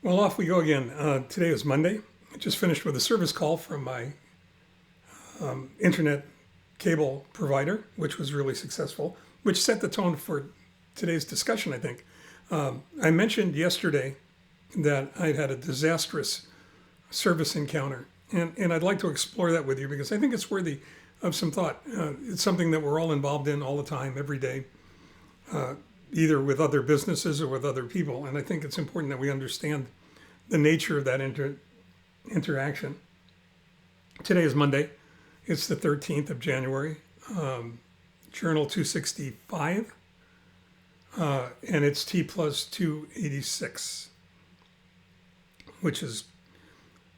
Well, off we go again. Today is Monday. I just finished with a service call from my internet cable provider, which was really successful, which set the tone for today's discussion, I think. I mentioned yesterday that I'd had a disastrous service encounter, and I'd like to explore that with you because I think it's worthy of some thought. It's something that we're all involved in all the time, every day, either with other businesses or with other people. And I think it's important that we understand the nature of that interaction. Today is Monday. It's the 13th of January. Journal 265, and it's T+286, which is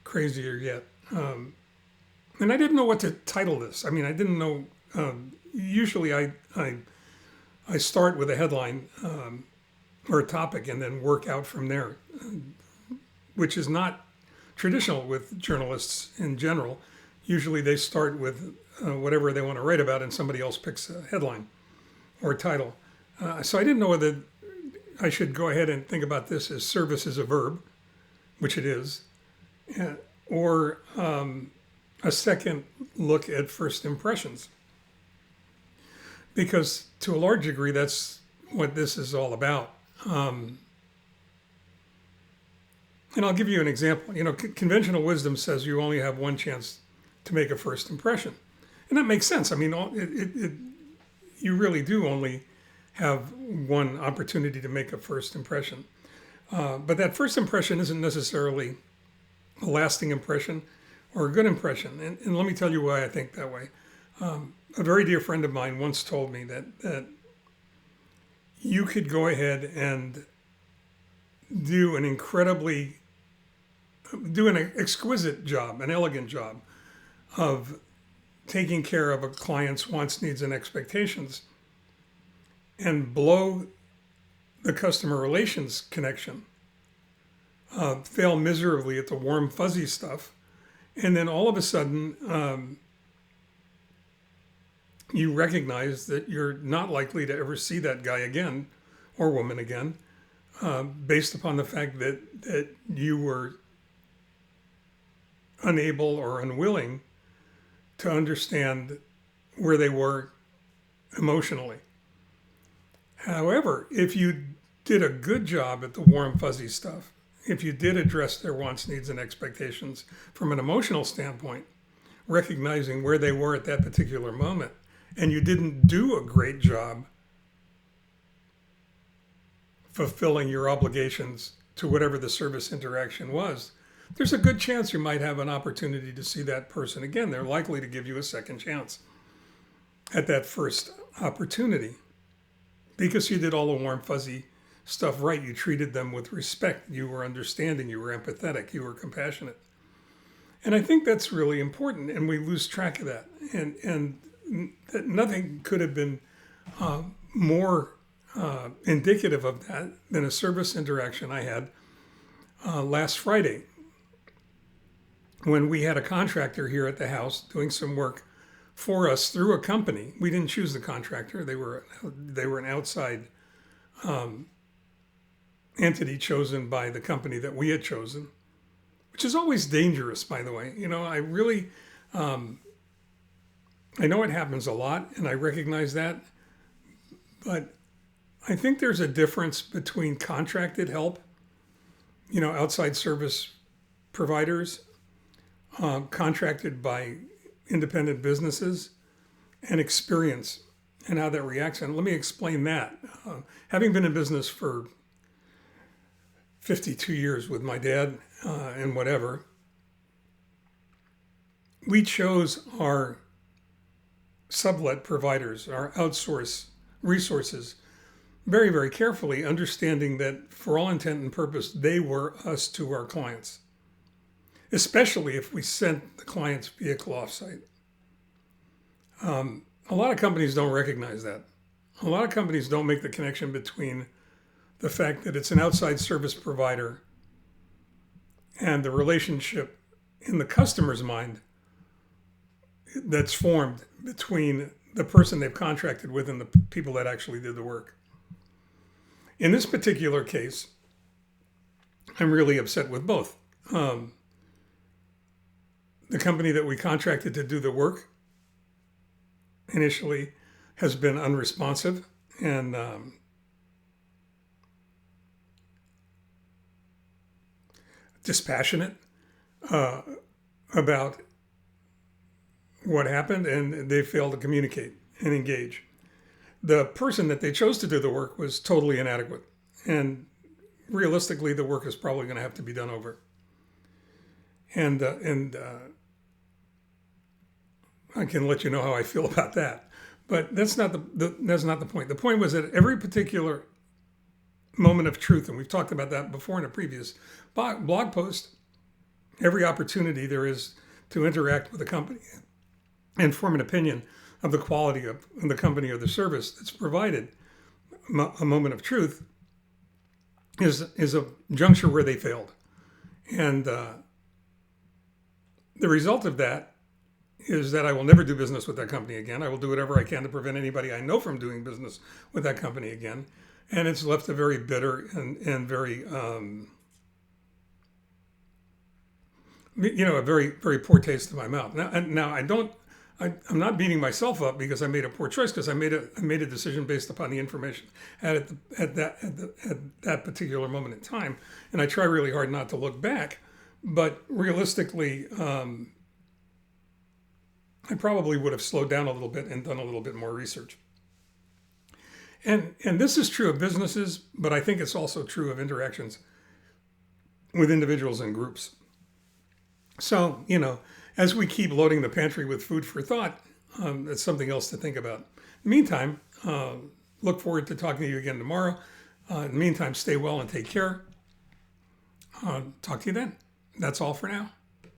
crazier yet. And I didn't know what to title this. I mean, I didn't know. Usually, I start with a headline or a topic and then work out from there, which is not traditional with journalists in general. Usually, they start with whatever they want to write about, and somebody else picks a headline or a title. So I didn't know whether I should go ahead and think about this as service as a verb, which it is, or a second look at first impressions. Because to a large degree, that's what this is all about. And I'll give you an example. You know, conventional wisdom says you only have one chance to make a first impression. And that makes sense. I mean, you really do only have one opportunity to make a first impression. But that first impression isn't necessarily a lasting impression or a good impression. And let me tell you why I think that way. A very dear friend of mine once told me that you could go ahead and do an exquisite job, an elegant job of taking care of a client's wants, needs, and expectations and blow the customer relations connection, fail miserably at the warm, fuzzy stuff, and then all of a sudden, you recognize that you're not likely to ever see that guy again or woman again, based upon the fact that you were unable or unwilling to understand where they were emotionally. However, if you did a good job at the warm, fuzzy stuff, if you did address their wants, needs, and expectations from an emotional standpoint, recognizing where they were at that particular moment, and you didn't do a great job fulfilling your obligations to whatever the service interaction was, there's a good chance you might have an opportunity to see that person again. They're likely to give you a second chance at that first opportunity because you did all the warm, fuzzy stuff right. You treated them with respect. You were understanding. You were empathetic. You were compassionate. And I think that's really important, and we lose track of that. And that nothing could have been more indicative of that than a service interaction I had last Friday when we had a contractor here at the house doing some work for us through a company. We didn't choose the contractor. They were an outside entity chosen by the company that we had chosen, which is always dangerous, by the way. You know, I really, I know it happens a lot, and I recognize that, but I think there's a difference between contracted help, you know, outside service providers, contracted by independent businesses, and experience and how that reacts. And let me explain that. Having been in business for 52 years with my dad and whatever, we chose our sublet providers, our outsource resources, very, very carefully, understanding that for all intent and purpose, they were us to our clients, especially if we sent the client's vehicle offsite. A lot of companies don't recognize that. A lot of companies don't make the connection between the fact that it's an outside service provider and the relationship in the customer's mind that's formed between the person they've contracted with and the people that actually did the work. In this particular case, I'm really upset with both. The company that we contracted to do the work initially has been unresponsive and dispassionate about what happened, and they failed to communicate and engage. The person that they chose to do the work was totally inadequate, and realistically, the work is probably going to have to be done over. And I can let you know how I feel about that, but that's not that's not the point. The point was that every particular moment of truth, and we've talked about that before in a previous blog post, every opportunity there is to interact with a company and form an opinion of the quality of the company or the service that's provided, a moment of truth is a juncture where they failed. And the result of that is that I will never do business with that company again. I will do whatever I can to prevent anybody I know from doing business with that company again. And it's left a very bitter and very, a very, very poor taste in my mouth. Now I'm not beating myself up because I made a poor choice, because I made a decision based upon the information at that particular moment in time. And I try really hard not to look back, but realistically, I probably would have slowed down a little bit and done a little bit more research. And this is true of businesses, but I think it's also true of interactions with individuals and groups. So, as we keep loading the pantry with food for thought, it's something else to think about. In the meantime, look forward to talking to you again tomorrow. In the meantime, stay well and take care. Talk to you then. That's all for now.